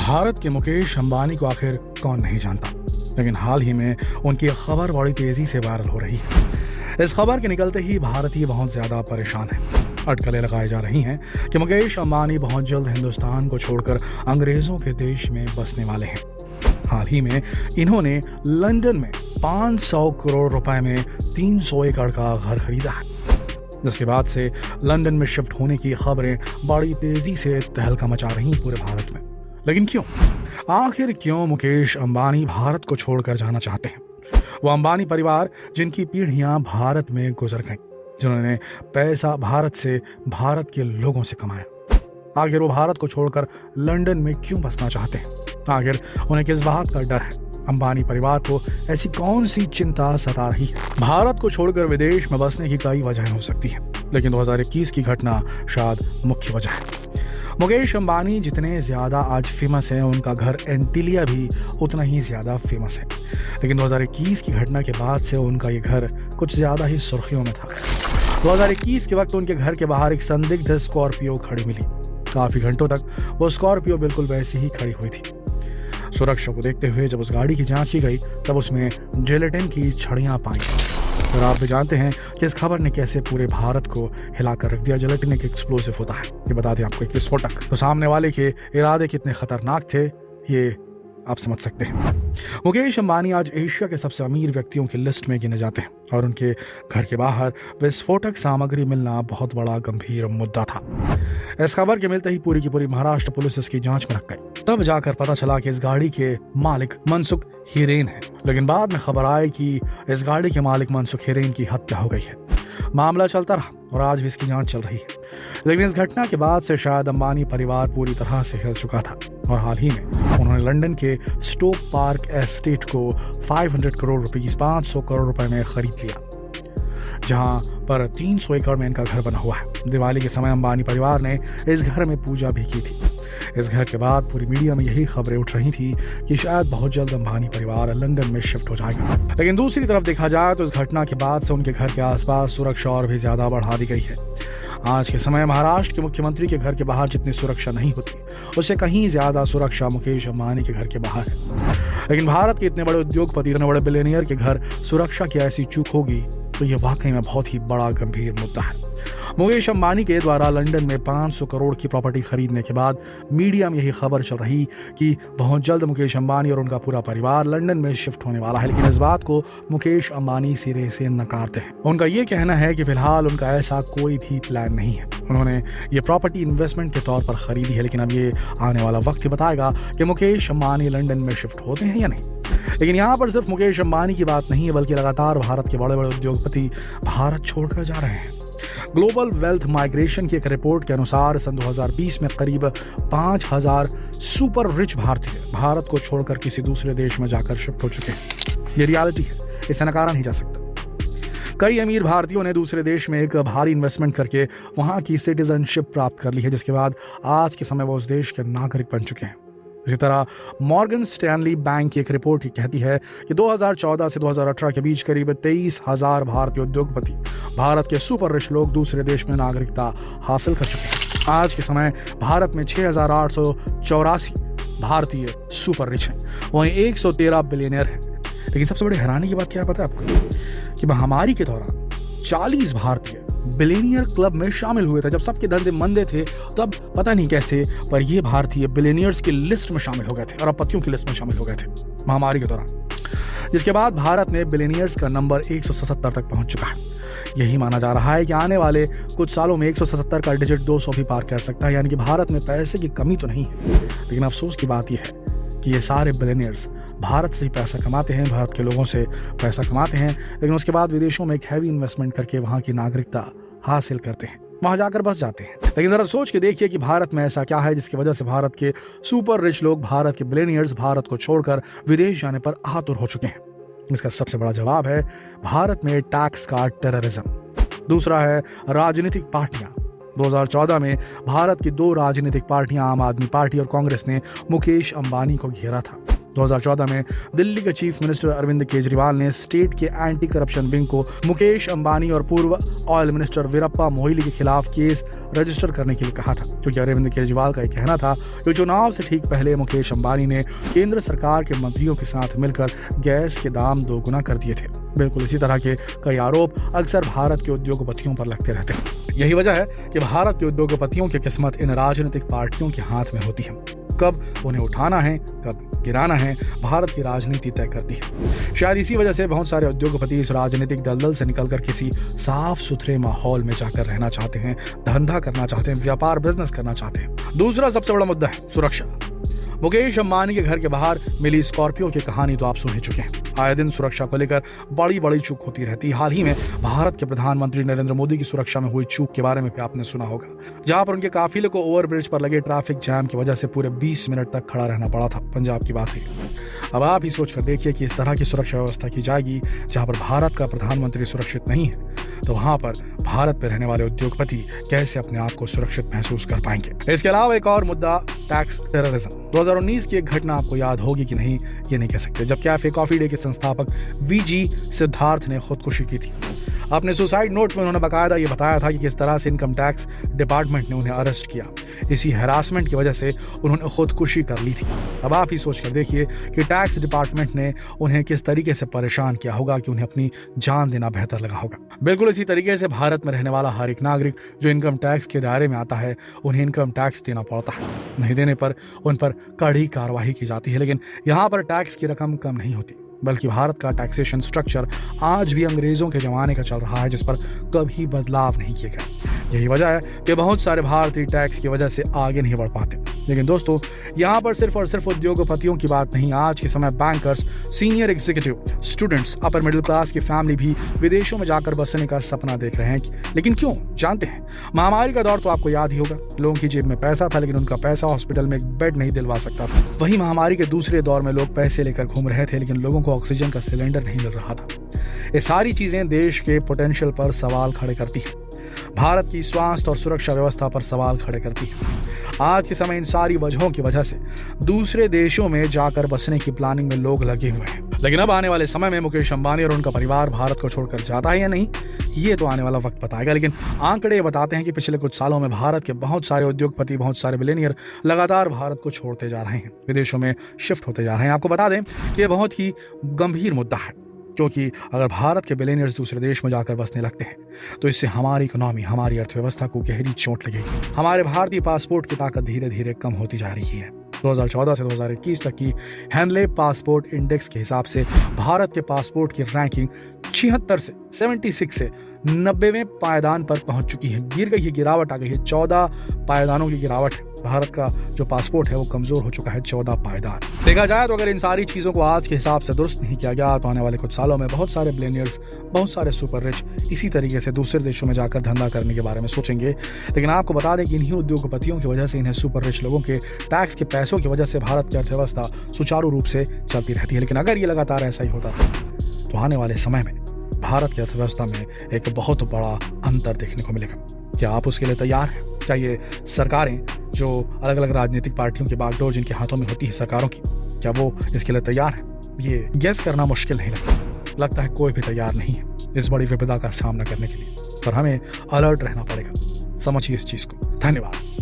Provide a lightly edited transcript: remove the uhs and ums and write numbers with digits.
भारत के मुकेश अंबानी को आखिर कौन नहीं जानता, लेकिन हाल ही में उनकी खबर बड़ी तेजी से वायरल हो रही है। इस खबर के निकलते ही भारतीय बहुत ज्यादा परेशान हैं। अटकलें लगाई जा रही हैं कि मुकेश अंबानी बहुत जल्द हिंदुस्तान को छोड़कर अंग्रेजों के देश में बसने वाले हैं। हाल ही में इन्होंने लंदन में 500 करोड़ रुपए में 300 एकड़ का घर खरीदा है, जिसके बाद से लंदन में शिफ्ट होने की खबरें बड़ी तेजी से तहलका मचा रही पूरे भारत में। लेकिन क्यों, आखिर क्यों मुकेश अंबानी भारत को छोड़कर जाना चाहते हैं? वो अंबानी परिवार जिनकी पीढ़ियां भारत में गुजर गईं, जिन्होंने पैसा भारत से, भारत के लोगों से कमाया, आखिर वो भारत को छोड़कर लंदन में क्यों बसना चाहते हैं? आखिर उन्हें किस बात का डर है? अंबानी परिवार को ऐसी कौन सी चिंता सता रही है? भारत को छोड़कर विदेश में बसने की कई वजहें हो सकती हैं, लेकिन 2021 की घटना शायद मुख्य वजह है। मुकेश अंबानी जितने ज्यादा आज फेमस हैं, उनका घर एंटीलिया भी उतना ही ज्यादा फेमस है। लेकिन 2021 की घटना के बाद से उनका ये घर कुछ ज्यादा ही सुर्खियों में था। 2021 के वक्त उनके घर के बाहर एक संदिग्ध स्कॉर्पियो खड़ी मिली। काफी घंटों तक वो स्कॉर्पियो बिल्कुल वैसी ही खड़ी हुई थी। सुरक्षा को देखते हुए जब उस गाड़ी की जांच की गई, तब उसमें जिलेटिन की छड़ियां पाई। और आप भी जानते हैं कि इस खबर ने कैसे पूरे भारत को हिलाकर रख दिया। जिलेटिन एक एक्सप्लोसिव होता है, ये बता दें आपको, एक विस्फोटक। तो सामने वाले के इरादे कितने खतरनाक थे, ये आप समझ सकते हैं। मुकेश अंबानी आज एशिया के सबसे अमीर व्यक्तियों की लिस्ट में गिने जाते हैं, और उनके घर के बाहर विस्फोटक सामग्री मिलना बहुत बड़ा गंभीर मुद्दा था। इस खबर के मिलते ही पूरी की पूरी महाराष्ट्र पुलिस इसकी जांच में लग गई। तब जाकर पता चला कि इस गाड़ी के मालिक मनसुख हिरेन है। लेकिन बाद में खबर आई कि इस गाड़ी के मालिक मनसुख हिरेन की हत्या हो गई है। मामला चलता रहा और आज भी इसकी जांच चल रही है। लेकिन इस घटना के बाद से शायद अंबानी परिवार पूरी तरह से हिल चुका था, और हाल ही में उन्होंने लंदन के स्टोक पार्क एस्टेट को 500 करोड़ रुपए 500 करोड़ रुपए में खरीद लिया, जहां पर 300 एकड़ में इनका घर बना हुआ है। दिवाली के समय अंबानी परिवार ने इस घर में पूजा भी की थी। इस घर के बाद पूरी मीडिया में यही खबरें उठ रही थी कि शायद बहुत जल्द अंबानी परिवार लंदन में शिफ्ट हो जाएगा। लेकिन दूसरी तरफ देखा जाए तो इस घटना के बाद से उनके घर के आसपास सुरक्षा और भी ज्यादा बढ़ा दी गई है। आज के समय महाराष्ट्र के मुख्यमंत्री के घर के बाहर जितनी सुरक्षा नहीं होती, उससे कहीं ज्यादा सुरक्षा मुकेश अंबानी के घर के बाहर है। लेकिन भारत के इतने बड़े उद्योगपति, इतने बड़े बिलियनियर के घर सुरक्षा की ऐसी चूक होगी तो ये वाकई में बहुत ही बड़ा गंभीर मुद्दा है। मुकेश अंबानी के द्वारा लंदन में 500 करोड़ की प्रॉपर्टी खरीदने के बाद मीडिया में यही खबर चल रही कि बहुत जल्द मुकेश अंबानी और उनका पूरा परिवार लंदन में शिफ्ट होने वाला है। लेकिन इस बात को मुकेश अंबानी सिरे से नकारते हैं। उनका ये कहना है कि फिलहाल उनका ऐसा कोई भी प्लान नहीं है। उन्होंने ये प्रॉपर्टी इन्वेस्टमेंट के तौर पर खरीदी है, लेकिन अब ये आने वाला वक्त ही बताएगा कि मुकेश अंबानी लंदन में शिफ्ट होते हैं या नहीं। लेकिन यहाँ पर सिर्फ मुकेश अंबानी की बात नहीं है, बल्कि लगातार भारत के बड़े बड़े उद्योगपति भारत छोड़कर जा रहे हैं। ग्लोबल वेल्थ माइग्रेशन की एक रिपोर्ट के अनुसार सन 2020 में करीब 5000 सुपर रिच भारतीय भारत को छोड़कर किसी दूसरे देश में जाकर शिफ्ट हो चुके हैं। ये रियलिटी है, इसे नकारा नहीं जा सकता। कई अमीर भारतीयों ने दूसरे देश में एक भारी इन्वेस्टमेंट करके वहां की सिटीजनशिप प्राप्त कर ली है, जिसके बाद आज के समय वो उस देश के नागरिक बन चुके हैं। इसी तरह मॉर्गन स्टैनली बैंक की एक रिपोर्ट ही कहती है कि 2014 से 2018 के बीच करीब 23,000 भारतीय उद्योगपति, भारत के सुपर रिच लोग दूसरे देश में नागरिकता हासिल कर चुके हैं। आज के समय भारत में 6,884 भारतीय सुपर रिच हैं, वहीं 113 बिलियनियर हैं। लेकिन सबसे बड़ी हैरानी की बात क्या पता है आपको, कि महामारी के दौरान 40 भारतीय बिलियनियर क्लब में शामिल हुए थे। जब सबके धंधे मंदे थे, तब पता नहीं कैसे पर ये भारतीय बिलियनियर्स की लिस्ट में शामिल हो गए थे, अरबपतियों की लिस्ट में शामिल हो गए थे महामारी के दौरान, जिसके बाद भारत में बिलियनियर्स का नंबर 177 तक पहुंच चुका है। यही माना जा रहा है कि आने वाले कुछ सालों में 177 का डिजिट 200 भी पार कर सकता है। यानी कि भारत में पैसे की कमी तो नहीं है, लेकिन अफसोस की बात यह है कि ये सारे बिलियनियर्स भारत से ही पैसा कमाते हैं, भारत के लोगों से पैसा कमाते हैं, लेकिन उसके बाद विदेशों में एक हैवी इन्वेस्टमेंट करके वहां की नागरिकता हासिल करते हैं, वहां जाकर बस जाते हैं। लेकिन जरा सोच के देखिए कि भारत में ऐसा क्या है जिसकी वजह से भारत के सुपर रिच लोग, भारत के बिलियनियर्स भारत को छोड़कर विदेश जाने पर आतुर हो चुके हैं। इसका सबसे बड़ा जवाब है भारत में टैक्स का टेररिज्म। दूसरा है राजनीतिक पार्टियां। 2014 में भारत की 2 राजनीतिक पार्टियां, आम आदमी पार्टी और कांग्रेस ने मुकेश अंबानी को घेरा था। 2014 में दिल्ली के चीफ मिनिस्टर अरविंद केजरीवाल ने स्टेट के एंटी करप्शन विंग को मुकेश अंबानी और पूर्व ऑयल मिनिस्टर वीरप्पा मोइली के खिलाफ केस रजिस्टर करने के लिए कहा था, क्योंकि अरविंद केजरीवाल का यह कहना था कि चुनाव से ठीक पहले मुकेश अंबानी ने केंद्र सरकार के मंत्रियों के साथ मिलकर गैस के दाम दोगुना कर दिए थे। बिल्कुल इसी तरह के कई आरोप अक्सर भारत के उद्योगपतियों पर लगते रहते हैं। यही वजह है कि भारत के उद्योगपतियों की किस्मत इन राजनीतिक पार्टियों के हाथ में होती है। कब उन्हें उठाना है, कब गिराना है, भारत की राजनीति तय करती है। शायद इसी वजह से बहुत सारे उद्योगपति इस राजनीतिक दलदल से निकलकर किसी साफ सुथरे माहौल में जाकर रहना चाहते हैं, धंधा करना चाहते हैं, व्यापार बिजनेस करना चाहते हैं। दूसरा सबसे बड़ा मुद्दा है सुरक्षा। मुकेश अंबानी के घर के बाहर मिली स्कॉर्पियो की कहानी तो आप सुन ही चुके हैं। आए दिन सुरक्षा को लेकर बड़ी बड़ी चूक होती रहती है। हाल ही में भारत के प्रधानमंत्री नरेंद्र मोदी की सुरक्षा में हुई चूक के बारे में भी आपने सुना होगा, जहां पर उनके काफिले को ओवरब्रिज पर लगे ट्रैफिक जैम की वजह से पूरे 20 मिनट तक खड़ा रहना पड़ा था। पंजाब की बात है। अब आप ही सोचकर देखिए कि इस तरह की सुरक्षा व्यवस्था की जाएगी जहां पर भारत का प्रधानमंत्री सुरक्षित नहीं है, तो वहां पर भारत में रहने वाले उद्योगपति कैसे अपने आप को सुरक्षित महसूस कर पाएंगे। इसके अलावा एक और मुद्दा टैक्स टेररिज्म। 2019 की एक घटना आपको याद होगी कि नहीं, ये नहीं कह सकते, जब कैफे कॉफी डे के संस्थापक वीजी सिद्धार्थ ने खुदकुशी की थी। अपने सुसाइड नोट में उन्होंने बाकायदा ये बताया था कि किस तरह से इनकम टैक्स डिपार्टमेंट ने उन्हें अरेस्ट किया। इसी हैरासमेंट की वजह से उन्होंने खुदकुशी कर ली थी। अब आप ही सोचकर देखिए कि टैक्स डिपार्टमेंट ने उन्हें किस तरीके से परेशान किया होगा कि उन्हें अपनी जान देना बेहतर लगा होगा। बिल्कुल इसी तरीके से भारत में रहने वाला हर एक नागरिक जो इनकम टैक्स के दायरे में आता है, उन्हें इनकम टैक्स देना पड़ता है। नहीं देने पर उन पर कड़ी कार्रवाई की जाती है। लेकिन यहाँ पर टैक्स की रकम कम नहीं होती, बल्कि भारत का टैक्सेशन स्ट्रक्चर आज भी अंग्रेजों के जमाने का चल रहा है, जिस पर कभी बदलाव नहीं किए गए। यही वजह है कि बहुत सारे भारतीय टैक्स की वजह से आगे नहीं बढ़ पाते। लेकिन दोस्तों, यहाँ पर सिर्फ और सिर्फ उद्योगपतियों की बात नहीं, आज के समय bankers, senior executive, students, upper middle class की फैमिली भी विदेशों में जाकर बसने का सपना देख रहे हैं। लेकिन क्यों, जानते हैं? महामारी का दौर तो आपको याद ही होगा। लोगों की जेब में पैसा था, लेकिन उनका पैसा हॉस्पिटल में एक बेड नहीं दिलवा सकता था। वहीं महामारी के दूसरे दौर में लोग पैसे लेकर घूम रहे थे, लेकिन लोगों को ऑक्सीजन का सिलेंडर नहीं मिल रहा था। ये सारी चीजें देश के पोटेंशियल पर सवाल खड़े करती है, भारत की स्वास्थ्य और सुरक्षा व्यवस्था पर सवाल खड़े करती है। आज के समय इन सारी वजहों की वजह से दूसरे देशों में जाकर बसने की प्लानिंग में लोग लगे हुए हैं। लेकिन अब आने वाले समय में मुकेश अंबानी और उनका परिवार भारत को छोड़कर जाता है या नहीं, ये तो आने वाला वक्त बताएगा। लेकिन आंकड़े बताते हैं कि पिछले कुछ सालों में भारत के बहुत सारे उद्योगपति, बहुत सारे बिलियनियर लगातार भारत को छोड़ते जा रहे हैं, विदेशों में शिफ्ट होते जा रहे हैं। आपको बता दें कि यह बहुत ही गंभीर मुद्दा है, क्योंकि अगर भारत के बिलियनियर्स दूसरे देश में जाकर बसने लगते हैं तो इससे हमारी इकोनॉमी, हमारी अर्थव्यवस्था को गहरी चोट लगेगी। हमारे भारतीय पासपोर्ट की ताकत धीरे धीरे कम होती जा रही है। 2014 से 2021 तक की हैंडले पासपोर्ट इंडेक्स के हिसाब से भारत के पासपोर्ट की रैंकिंग 76 से 76 से 90वें पायदान पर पहुंच चुकी है। गिर गई है, गिरावट आ गई है, 14 पायदानों की गिरावट है। भारत का जो पासपोर्ट है वो कमजोर हो चुका है, 14 पायदान। देखा जाए तो अगर इन सारी चीजों को आज के हिसाब से दुरुस्त नहीं किया गया तो आने वाले कुछ सालों में बहुत सारे बिलियनियर्स, बहुत सारे सुपर रिच इसी तरीके से दूसरे देशों में जाकर धंधा करने के बारे में सोचेंगे। लेकिन आपको बता दें कि इन्हीं उद्योगपतियों की वजह से, इन्हें सुपर रिच लोगों के टैक्स के पैसों की वजह से भारत की अर्थव्यवस्था सुचारू रूप से चलती रहती है। लेकिन अगर ये लगातार ऐसा ही होता रहा तो आने वाले समय में भारत की अर्थव्यवस्था में एक बहुत बड़ा अंतर देखने को मिलेगा। क्या आप उसके लिए तैयार हैं? क्या ये सरकारें, जो अलग अलग राजनीतिक पार्टियों की बागडोर जिनके हाथों में होती है सरकारों की, क्या वो इसके लिए तैयार हैं? ये गेस करना मुश्किल नहीं लगता है कोई भी तैयार नहीं है इस बड़ी विपदा का सामना करने के लिए। पर हमें अलर्ट रहना पड़ेगा। समझिए इस चीज को। धन्यवाद।